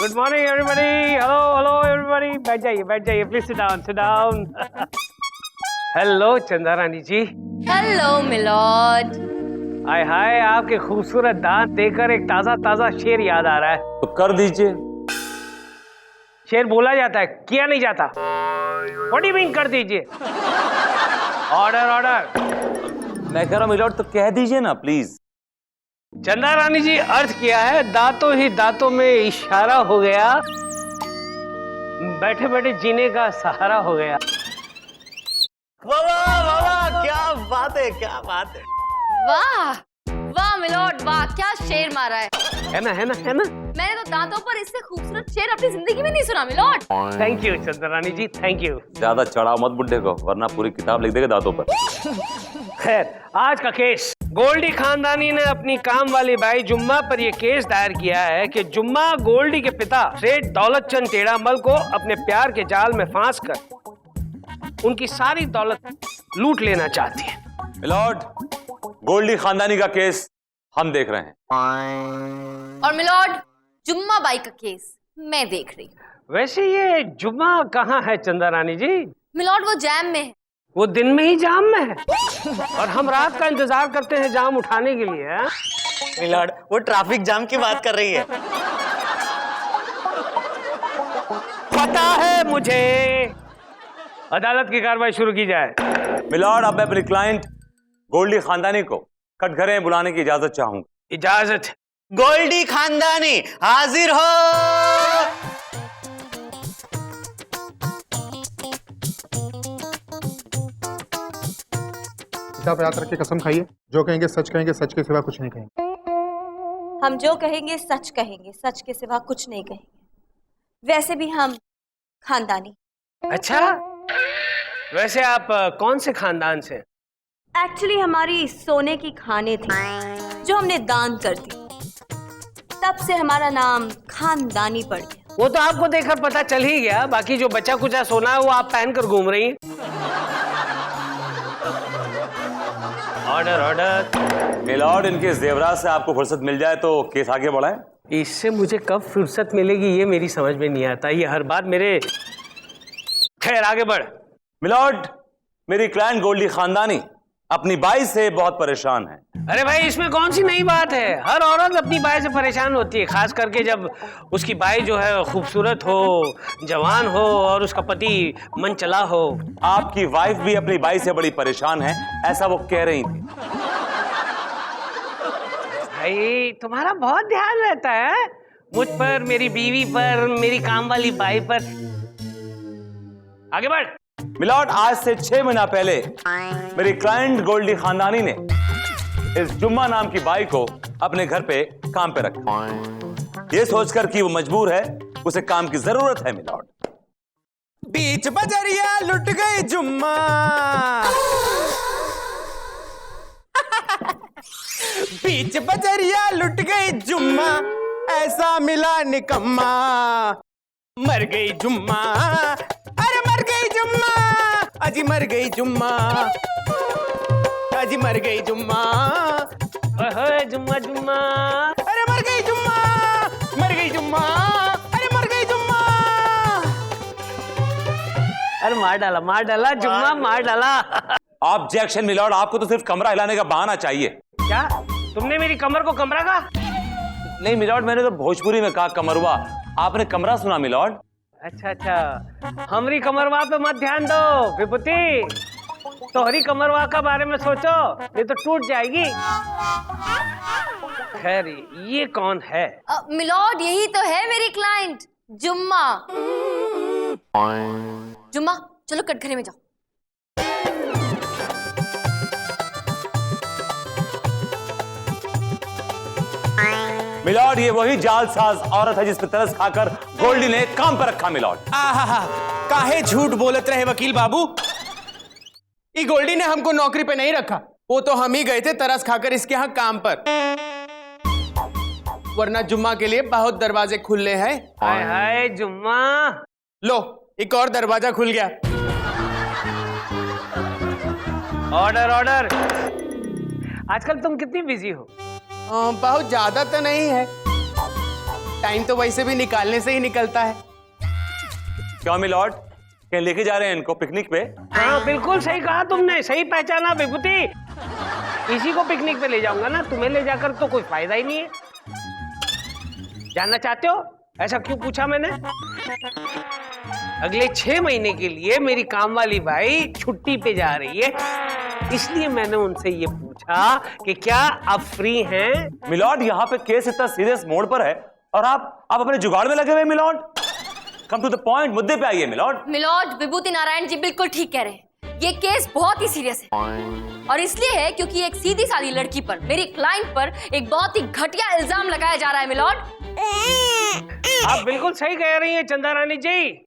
Good morning everybody. Hello hello everybody, बैठ जाइए please, sit down. Hello चंदा रानी जी। Hello milord. हाय हाय, आपके खूबसूरत दांत देखकर एक ताजा ताजा शेर याद आ रहा है। तो कर दीजिए। शेर बोला जाता है, किया नहीं जाता। व्हाट डू यू मीन कर दीजिए? Order order. मैं कह रहा हूँ मिलॉर्ड, तो कह दीजिए ना प्लीज। चंदा रानी जी, अर्थ किया है, दांतों ही दांतों में इशारा हो गया, बैठे बैठे जीने का सहारा हो गया। वाह, क्या बात है, क्या बात है। वाह वाह मिलॉर्ड, वाह क्या शेर मारा है। है ना। मैंने तो दांतों पर इससे खूबसूरत शेर अपनी जिंदगी में नहीं सुना मिलॉर्ड। थैंक यू चंदा रानी जी, थैंक यू। ज्यादा चढ़ाओ मत बुड्ढे को, वरना पूरी किताब लिख देगा दांतों पर। खैर, आज का केस, गोल्डी खानदानी ने अपनी काम वाली बाई जुम्मा पर यह केस दायर किया है कि जुम्मा गोल्डी के पिता सेठ दौलत चंद टेढ़ामल को अपने प्यार के जाल में फांस कर उनकी सारी दौलत लूट लेना चाहती है। मिलॉर्ड, गोल्डी खानदानी का केस हम देख रहे हैं। और मिलॉर्ड, जुम्मा बाई का केस मैं देख रही हूँ। वैसे ये जुम्मा कहाँ है चंदा रानी जी? मिलॉर्ड वो जैम में है। वो दिन में ही जाम में है और हम रात का इंतजार करते हैं जाम उठाने के लिए। है? मिलॉर्ड, वो ट्रैफिक जाम की बात कर रही है। पता है मुझे। अदालत की कार्रवाई शुरू की जाए। मिलॉर्ड, अब मैं अपनी क्लाइंट गोल्डी खानदानी को कटघरे में बुलाने की इजाजत चाहूंगा। इजाजत। गोल्डी खानदानी हाजिर हो। किताब याद रख के कसम खाइए, जो कहेंगे सच कहेंगे, सच के सिवा कुछ नहीं कहेंगे। हम जो कहेंगे सच कहेंगे, सच के सिवा कुछ नहीं कहेंगे। वैसे भी हम खानदानी। अच्छा, वैसे आप कौन से खानदान से? एक्चुअली हमारी सोने की खाने थी जो हमने दान कर दी, तब से हमारा नाम खानदानी पड़ गया। वो तो आपको देखकर पता चल ही गया, बाकी जो बचा कुचा सोना है वो आप पहन कर घूम रही हैं। Order order. मिलॉर्ड, इनके जेवरात से आपको फुर्सत मिल जाए तो केस आगे बढ़ाएं। इससे मुझे कब फुर्सत मिलेगी ये मेरी समझ में नहीं आता। ये हर बात मेरे। खैर आगे बढ़। मिलॉर्ड, मेरी क्लाइंट गोल्डी खानदानी अपनी बाई से बहुत परेशान है। अरे भाई, इसमें कौन सी नई बात है? हर औरत अपनी बाई से परेशान होती है, खास करके जब उसकी बाई जो है खूबसूरत हो, जवान हो और उसका पति मन चला हो। आपकी वाइफ भी अपनी बाई से बड़ी परेशान है, ऐसा वो कह रही थी। भाई, तुम्हारा बहुत ध्यान रहता है मुझ पर, मेरी बीवी पर, मेरी काम वाली बाई पर। आगे बढ़। मिलॉर्ड, आज से 6 महीना पहले मेरी क्लाइंट गोल्डी खानदानी ने इस जुम्मा नाम की बाई को अपने घर पे काम पे रखा, ये सोचकर कि वो मजबूर है, उसे काम की जरूरत है। मिलॉर्ड, बीच बजरिया लुट गई जुम्मा। बीच बजरिया लुट गई जुम्मा, ऐसा मिला निकम्मा। मर गई जुम्मा, अरे मर गई जुम्मा, अजी मर गई जुम्मा, अजी मर गई जुम्मा। ओए जुम्मा जुम्मा, अरे मर गई जुम्मा, मर गई जुम्मा, अरे मर गई जुम्मा। अरे मार डाला जुम्मा, मार डाला। ऑब्जेक्शन मिलॉर्ड, आपको तो सिर्फ कमरा हिलाने का बहाना चाहिए। क्या तुमने मेरी कमर को कमरा कहा? नहीं मिलॉर्ड, मैंने तो भोजपुरी में कहा कमरवा, आपने कमरा सुना। मिलॉर्ड, अच्छा, हमारी कमरवा पे मत ध्यान दो विभूति, तोहरी कमरवा का बारे में सोचो, ये तो टूट जाएगी। खैर, ये कौन है? मिलॉर्ड, यही तो है मेरी क्लाइंट जुम्मा। जुम्मा, चलो कटघरे में जाओ। मिलॉर्ड, ये वही जालसाज औरत है जिस पे तरस खाकर गोल्डी ने काम पर रखा। मिलॉर्ड, आहा, काहे झूठ बोलत रहे वकील बाबू। ये गोल्डी ने हमको नौकरी पे नहीं रखा, वो तो हम ही गए थे तरस खाकर इसके यहाँ काम पर, वरना जुम्मा के लिए बहुत दरवाजे खुले हैं। हाय हाय जुम्मा। लो, एक और दरवाजा खुल गया। Order order. आजकल तुम कितनी बिजी हो? बहुत ज्यादा तो नहीं है। टाइम तो वैसे भी निकालने से ही निकलता है। क्यों मिलॉर्ड, कहीं लेके जा रहे हैं इनको पिकनिक पे? हाँ बिल्कुल सही कहा तुमने, सही पहचाना विभूति। इसी को पिकनिक पे ले जाऊंगा ना, तुम्हें ले जाकर तो कोई फायदा ही नहीं है। जानना चाहते हो ऐसा क्यों पूछा मैंने? अगले 6 महीने के लिए मेरी काम वाली बाई छुट्टी पे जा रही है, इसलिए मैंने उनसे ये पूछा कि क्या आप फ्री हैं? मिलॉर्ड, यहाँ पे केस इतना सीरियस मोड पर है और आप अपने जुगाड़ में लगे हुए milord. Come to the point, मुद्दे पे आइए मिलॉर्ड। मिलॉर्ड, विभूति नारायण जी बिल्कुल ठीक कह रहे हैं। ये केस बहुत ही सीरियस है और इसलिए है क्योंकि एक सीधी सादी लड़की पर, मेरी क्लाइंट पर एक बहुत ही घटिया इल्जाम लगाया जा रहा है मिलॉर्ड। आप बिल्कुल सही कह रही हैं चंदा रानी जी।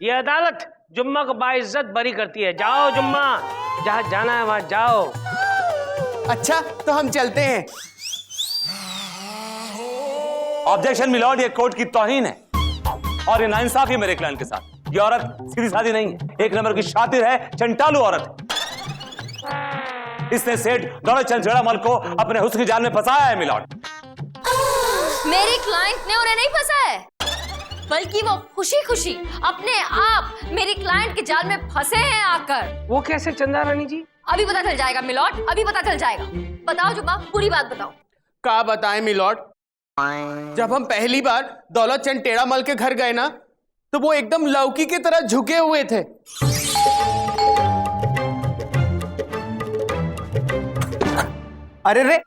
ये अदालत जुम्मा को बाइज्जत बरी करती है। जाओ जुम्मा, जहाँ जाना है वहां जाओ। अच्छा तो हम चलते हैं। ऑब्जेक्शन मिलॉर्ड, ये कोर्ट की तौहीन है और ये नाइंसाफी मेरे क्लाइंट के साथ। ये औरत सीधी सादी नहीं है, एक नंबर की शातिर है, चंटालू औरत है। इसने सेठ दौलत चंद चेड़ामल को अपने हुस्न की जाल में फंसाया है मिलॉर्ड। मेरी क्लाइंट ने उन्हें नहीं फंसा है, बल्कि वो खुशी खुशी अपने आप मेरी क्लाइंट के जाल में फंसे हैं आकर। वो कैसे चंदा रानी जी? अभी पता चल जाएगा मिलॉर्ड, अभी पता चल जाएगा। बताओ जुम्मा, पूरी बात बताओ। क्या बताएं मिलॉर्ड, जब हम पहली बार दौलत चंद टेढ़ामल के घर गए ना, तो वो एकदम लौकी की तरह झुके हुए थे। अरे रे,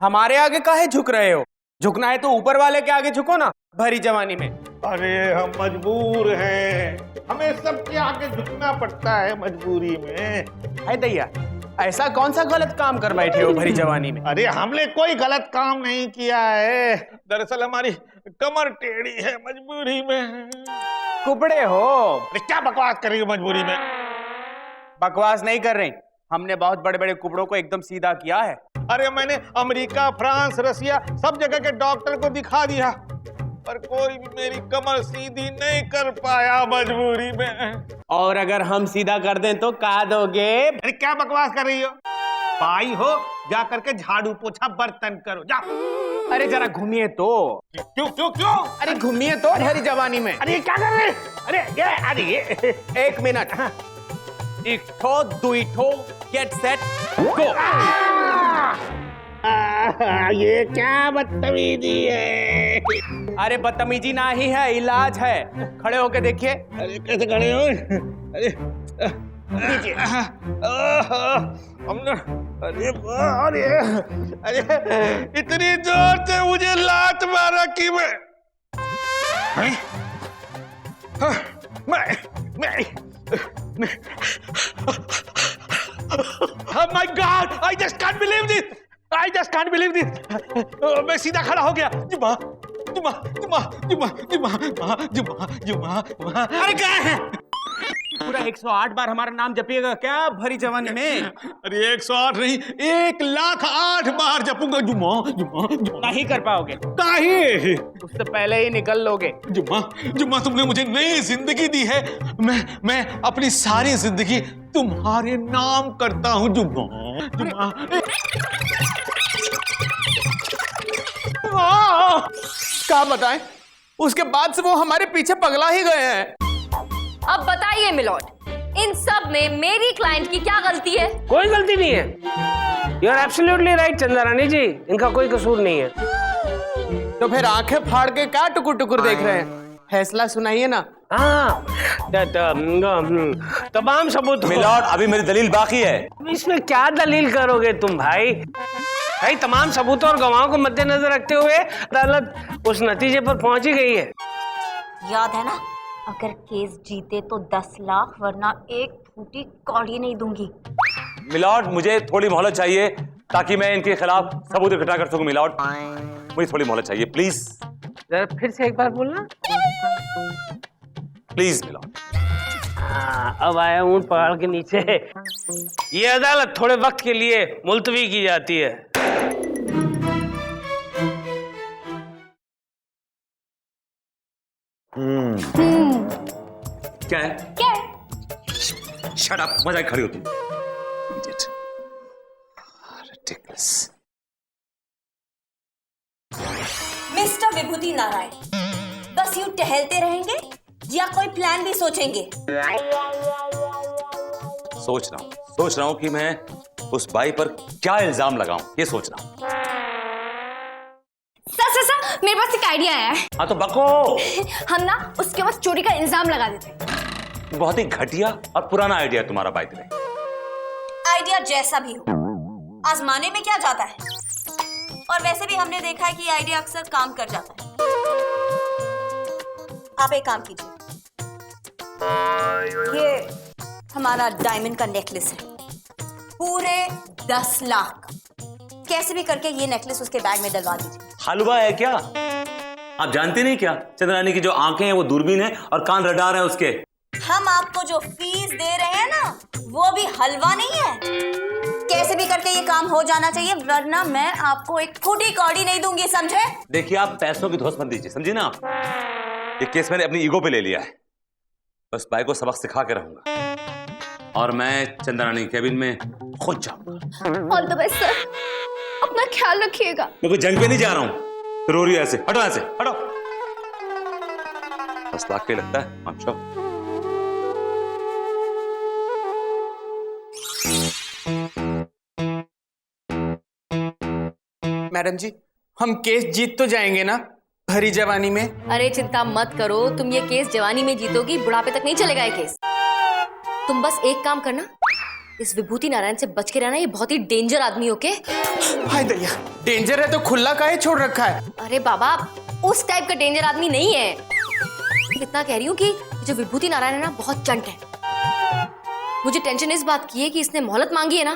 हमारे आगे काहे झुक रहे हो? झुकना है तो ऊपर वाले के आगे झुको ना, भरी जवानी में। अरे हम मजबूर हैं, हमें सबके आगे झुकना पड़ता है मजबूरी में। हाय दैया, ऐसा कौन सा गलत काम कर बैठे हो भरी जवानी में? अरे हमने कोई गलत काम नहीं किया है, दरअसल हमारी कमर टेढ़ी है, मजबूरी में। कुबड़े हो? अरे क्या बकवास कर रही हो मजबूरी में? बकवास नहीं कर रहे, हमने बहुत बड़े बड़े कुबड़ों को एकदम सीधा किया है। अरे मैंने अमेरिका, फ्रांस, रसिया सब जगह के डॉक्टर को दिखा दिया, पर कोई भी मेरी कमर सीधी नहीं कर पाया मजबूरी में। और अगर हम सीधा कर दें तो क्या दोगे? अरे क्या बकवास कर रही हो? भाई हो, जा करके झाड़ू पोछा बर्तन करो, जा। अरे जरा घूमिए तो। क्यों क्यों क्यों? अरे घूमिए तो भरी जवानी में। अरे क्या कर रहे? अरे ये 1 मिनट। एक ठो, दुई ठो, गेट सेट गो। ये क्या बदतमीजी है? अरे बदतमीजी ना ही है, इलाज है। खड़े होके देखिए। अरे कैसे खड़े हो? अरे नीचे। अरे अरे इतनी जोर से मुझे लात मारा कि मैं Oh my God! I just can't believe this! I just can't believe this! मैं सीधा खड़ा हो गया। जुम्मा, जुम्मा, जुम्मा, जुम्मा, जुम्मा, जुम्मा, जुम्मा, जुम्मा। अरे क्या है? पूरा 108 बार हमारा नाम जपिएगा क्या भरी जवानी में? अरे 108 नहीं, 1,08 बार जपूंगा। जुम्मा, जुम्मा, जुम्मा। नहीं कर पाओगे। काहे? उससे पहले ही निकल लोगे। जुम्मा, जुम्मा, तुमने मुझे नई जिंदगी दी है। मैं अपनी सारी जिंदगी तुम्हारे नाम करता हूँ। जुम्मा, जुम्मा। क्या बताएं? उसके बाद से वो हमारे पीछे पगला ही गए हैं। अब बताइए मिलॉर्ड, इन सब में मेरी क्लाइंट की क्या गलती है? कोई गलती नहीं है। यू आर एब्सोल्युटली राइट चंदा रानी जी, इनका कोई कसूर नहीं है। तो फिर आंखें फाड़ के क्या टुकुर टुकुर देख रहे हैं? फैसला सुनाइए ना। हाँ, तमाम सबूत। मिलॉर्ड, अभी मेरी दलील बाकी है। इसमें क्या दलील करोगे तुम भाई? भाई तमाम सबूतों और गवाहों को मद्देनजर रखते हुए अदालत उस नतीजे पर पहुंच ही गई है। याद है ना, अगर केस जीते तो 10 लाख, वरना एक फूटी कौड़ी नहीं दूंगी। मिलॉर्ड, मुझे थोड़ी मोहलत चाहिए ताकि मैं इनके खिलाफ सबूत इकट्ठा कर सकूं। मिलॉर्ड, मुझे थोड़ी मोहलत चाहिए प्लीज। जरा फिर से एक बार बोलना। Please milord. अब आया ऊंट पहाड़ के नीचे। ये अदालत थोड़े वक्त के लिए मुलतवी की जाती है। क्या है? क्या? शट अप, मजाक खड़ी हो तुम। Ridiculous. मिस्टर विभूति विभूति नारायण बस यूं टहलते रहेंगे या कोई प्लान भी सोचेंगे? सोच रहा हूँ कि मैं उस बाई पर क्या इल्जाम लगाऊं, ये सोच रहा हूँ। सर मेरे पास एक आइडिया आया है। हाँ तो बको। हम ना उसके पास चोरी का इल्जाम लगा देते हैं। बहुत ही घटिया और पुराना आइडिया है तुम्हारा बाई में। आइडिया जैसा भी हो, आजमाने में क्या जाता है? और वैसे भी हमने देखा है कि आइडिया अक्सर काम कर जाता है। आप एक काम कीजिए, ये हमारा डायमंड का नेकलेस है, पूरे 10 लाख। कैसे भी करके ये नेकलेस उसके बैग में डलवा दीजिए। हलवा है क्या? आप जानते नहीं क्या, चंद्रानी की जो आंखें हैं वो दूरबीन है और कान रडार है उसके। हम आपको जो फीस दे रहे हैं ना, वो भी हलवा नहीं है। कैसे भी करके ये काम हो जाना चाहिए, वरना मैं आपको एक फूटी कौड़ी नहीं दूंगी, समझे? देखिए आप पैसों की धौंस मत दीजिए, समझे ना आप? ये केस मैंने अपनी ईगो पे ले लिया है। बस भाई को सबक सिखा के रहूंगा और मैं चंद्रानी केबिन में खुद जाऊंगा। ऑल द बेस्ट सर, अपना ख्याल रखिएगा। मैं कोई जंग पे नहीं जा रहा हूं। रो रही है ऐसे, हटो ऐसे, हटो। 10 लाख के लगता है आप श्योर? मैडम जी, हम केस जीत तो जाएंगे ना भरी जवानी में? अरे चिंता मत करो, तुम ये केस जवानी में जीतोगी, बुढ़ापे तक नहीं चलेगा ये केस। तुम बस एक काम करना, इस विभूति नारायण से बच के रहना, ये बहुत ही डेंजर आदमी। ओके? हाय दैया, डेंजर है तो खुला काहे छोड़ रखा है? अरे बाबा, उस टाइप का डेंजर आदमी नहीं है। इतना कह रही हूँ कि जो विभूति नारायण है ना, बहुत चंट है। मुझे टेंशन इस बात की है कि इसने मोहलत मांगी है ना,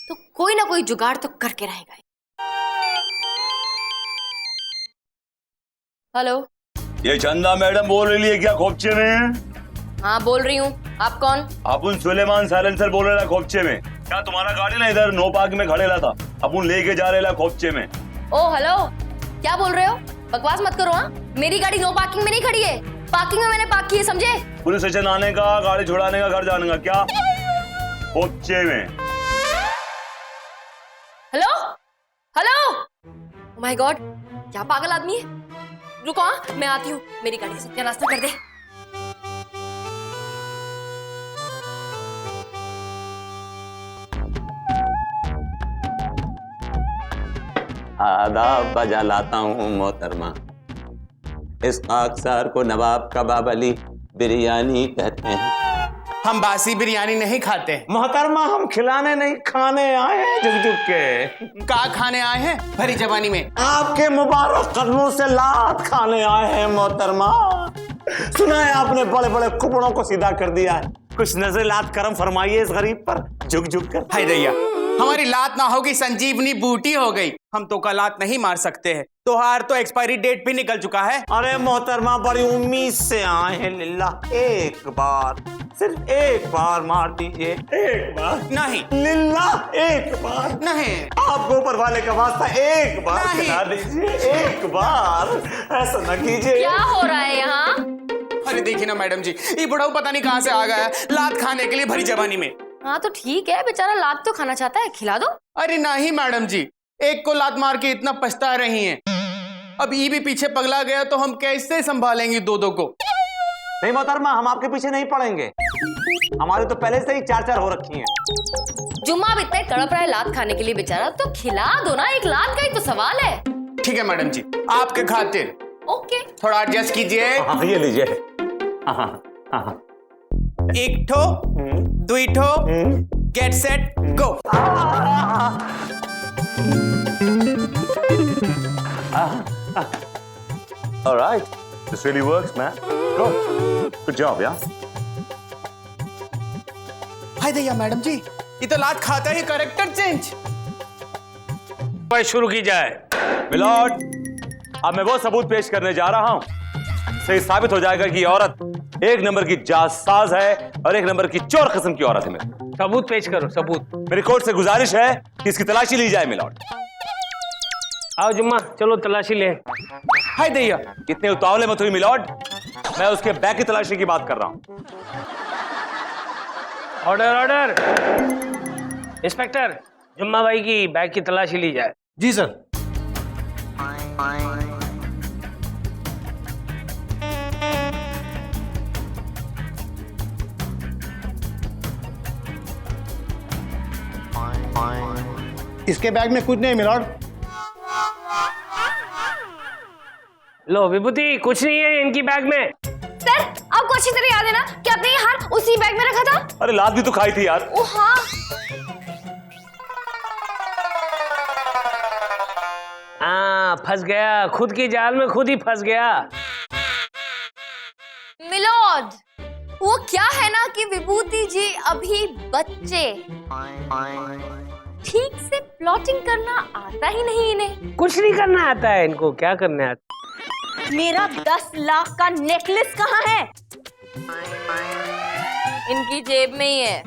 तो कोई ना कोई जुगाड़ तो करके रहेगा। हेलो, ये चंदा मैडम बोल रही है क्या खोपचे में? हाँ बोल रही हूँ, आप कौन? अपुन सुलेमान साइलेंसर बोल रहा खोपचे में। क्या तुम्हारा गाड़ी ना इधर नो पार्क में खड़े था, अपुन लेके जा रहे खोपचे में। ओ हेलो, क्या बोल रहे हो? बकवास मत करो। हाँ, मेरी गाड़ी नो पार्किंग में नहीं खड़ी है, पार्किंग में मैंने पार्क की है, समझे? पुलिस स्टेशन आने का, गाड़ी छुड़ाने का, घर जाने का, क्या खोपचे में? हेलो हेलो, माय गॉड, क्या पागल आदमी है। रुको, हाँ मैं आती हूँ, मेरी गाड़ी से सत्यानाश कर दे। आदाब बजा लाता हूँ मोहतरमा। इस खाकसार को नवाब कबाब अली बिरयानी कहते हैं। हम बासी बिरयानी नहीं खाते। मोहतरमा हम खिलाने नहीं खाने आए हैं झुक झुक के। का खाने आए हैं भरी जवानी में? आपके मुबारक कदमों से लात खाने आए हैं मोहतरमा। सुना है आपने बड़े बड़े कुपड़ों को सीधा कर दिया है, कुछ नजर लात करम फरमाइए इस गरीब पर झुक झुक कर। हाय दैया, हमारी लात ना होगी संजीवनी बूटी हो गई। हम तो का लात नहीं मार सकते हैं, तोहार तो एक्सपायरी डेट भी निकल चुका है। अरे मोहतरमा बड़ी उम्मीद से आए हैं लिल्ला, एक बार, सिर्फ एक बार मार दीजिए, एक बार। नहीं लिल्ला एक बार नहीं, आपको ऊपर वाले का वास्ता एक बार नहीं। खिला दीजिए, एक बार, ऐसा न कीजिए। क्या हो रहा है यहाँ? अरे देखिए ना मैडम जी, ये बुढ़ाऊ पता नहीं कहाँ से आ गया है लात खाने के लिए भरी जवानी में। हाँ तो ठीक है, बेचारा लात तो खाना चाहता है, खिला दो। अरे नहीं मैडम जी, एक को लात मार के इतना पछता रही हैं, अब ये भी पीछे पगला गया तो हम कैसे संभालेंगे दो दो को? नहीं मोहतरमा, हम आपके पीछे नहीं पड़ेंगे, हमारे तो पहले से ही 4-4 हो रखी हैं। जुम्मा भी इतना तड़प रहा है लात खाने के लिए बेचारा, तो खिला दो ना, एक लात का ही तो सवाल है। ठीक है मैडम जी, आपके खातिर ओके, थोड़ा एडजस्ट कीजिए। हाँ ये लीजिए। हाँ हाँ, एक ठो दुई ठो, get set go. All right, this really works, man. Good job, yeah. हाय दैया मैडम जी, ये तो लात खाता ही कैरेक्टर चेंज। भाई शुरू की जाए। मिलॉर्ड, अब मैं वो सबूत पेश करने जा रहा हूं, सही साबित हो जाएगा कि ये औरत एक नंबर की जासूस है और एक नंबर की चोर किस्म की औरत है। मेरे सबूत पेश करो, सबूत। मेरी कोर्ट से गुजारिश है कि इसकी तलाशी ली जाए। मिलॉर्ड आओ जुम्मा, चलो तलाशी ले। हाय दैया, कितने उतावले मत हुई मिलॉर्ड, मैं उसके बैग की तलाशी की बात कर रहा हूं। Order order. इंस्पेक्टर, जुम्मा भाई की बैग की तलाशी ली जाए। जी सर। इसके बैग में कुछ नहीं मिलॉर्ड। लो विभूति, कुछ नहीं है इनकी बैग में। सर आपको अच्छी तरह याद है ना कि आपने ये हार उसी बैग में रखा था? अरे लात भी तो खाई थी यार। ओ हाँ। फंस गया, खुद की जाल में खुद ही फंस गया। मिलोड, वो क्या है ना कि विभूति जी अभी बच्चे, ठीक से प्लॉटिंग करना आता ही नहीं इन्हें। कुछ नहीं करना आता है इनको, क्या करना आता? मेरा 10 लाख का नेकलेस कहाँ है? इनकी जेब में ही है।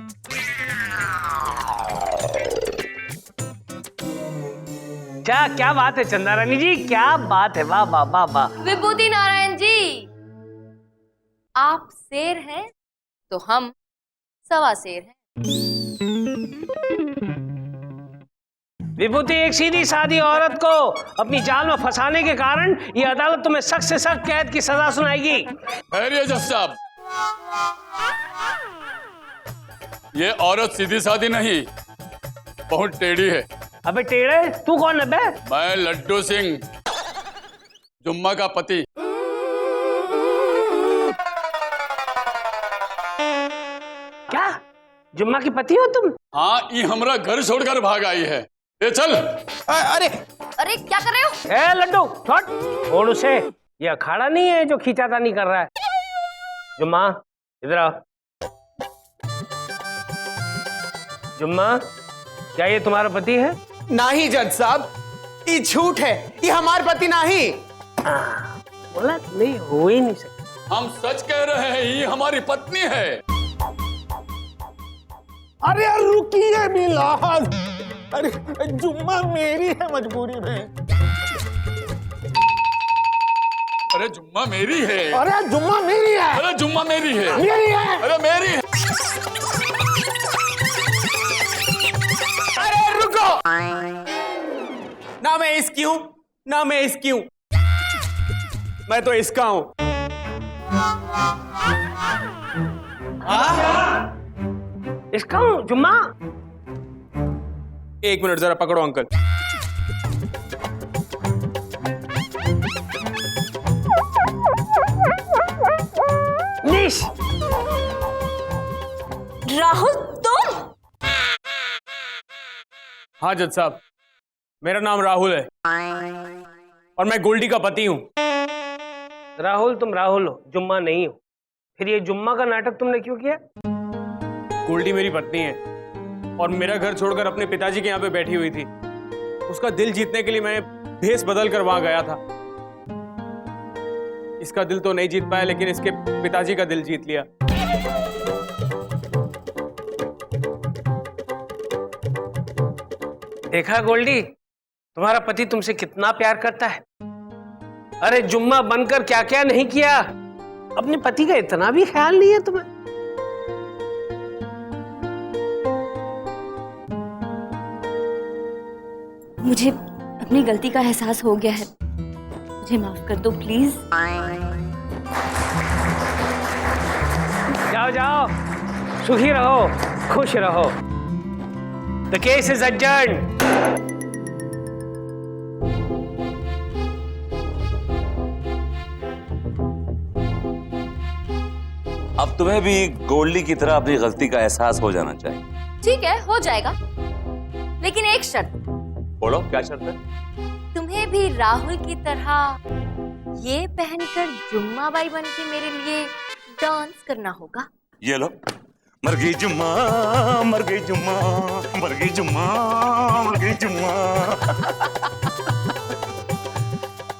क्या बात है चंदा रानी जी, क्या बात है, वाह वाह वाह वाह। विभूति नारायण जी, आप शेर हैं तो हम सवा शेर हैं। विभूति, एक सीधी सादी औरत को अपनी जाल में फंसाने के कारण ये अदालत तुम्हें सख्त से सख्त कैद की सजा सुनाएगी। ठहरिए जज साहब, ये औरत सीधी सादी नहीं, बहुत टेढ़ी है। अबे टेढ़े, तू कौन है बे? मैं लड्डू सिंह, जुम्मा का पति। क्या जुम्मा की पति हो तुम? हाँ, ये हमारा घर छोड़कर भाग आई है। ए चल। अरे अरे क्या कर रहे हो? ए लड्डू, छोड़ उसे, ये अखाड़ा नहीं है जो खींचातानी कर रहा है। जुम्मा इधर आओ। जुम्मा, क्या ये तुम्हारा पति है? नहीं जज साहब, ये झूठ है, ये हमारे पति नहीं। बोला नहीं, हो ही नहीं सकता। हम सच कह रहे हैं, ये हमारी पत्नी है। अरे रुकिए मिलाद, अरे जुम्मा मेरी है मजबूरी में। अरे जुम्मा मेरी है। अरे जुम्मा मेरी है। अरे जुम्मा मेरी है। मेरी है। अरे मेरी है। अरे रुको, ना मैं इसकी हूं ना मैं इसकी हूं, मैं तो इसका हूं। इसका हूँ जुम्मा? एक मिनट जरा पकड़ो अंकल। निश, राहुल तुम? हाँ जज साहब, मेरा नाम राहुल है और मैं गोल्डी का पति हूं। राहुल तुम राहुल हो, जुम्मा नहीं हो। फिर ये जुम्मा का नाटक तुमने क्यों किया? गोल्डी मेरी पत्नी है और मेरा घर छोड़कर अपने पिताजी के यहाँ पे बैठी हुई थी। उसका दिल जीतने के लिए मैं भेष बदल कर वहां गया था। इसका दिल तो नहीं जीत पाया, लेकिन इसके पिताजी का दिल जीत लिया। देखा गोल्डी, तुम्हारा पति तुमसे कितना प्यार करता है। अरे जुम्मा बनकर क्या क्या नहीं किया, अपने पति का इतना भी ख्याल नहीं है तुम्हें। मुझे अपनी गलती का एहसास हो गया है, मुझे माफ कर दो प्लीज। जाओ जाओ, सुखी रहो, खुश रहो। The case is adjourned. अब तुम्हें भी गोल्डी की तरह अपनी गलती का एहसास हो जाना चाहिए। ठीक है, हो जाएगा, लेकिन एक शर्त। बोलो, क्या शर्त है? तुम्हें भी राहुल की तरह ये पहनकर जुम्मा बाई बन के मेरे लिए डांस करना होगा। ये लो, मर गई जुम्मा, मर गई जुम्मा, मर गई जुम्मा, मर गई जुम्मा।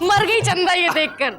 मर गई चंदा ये देखकर।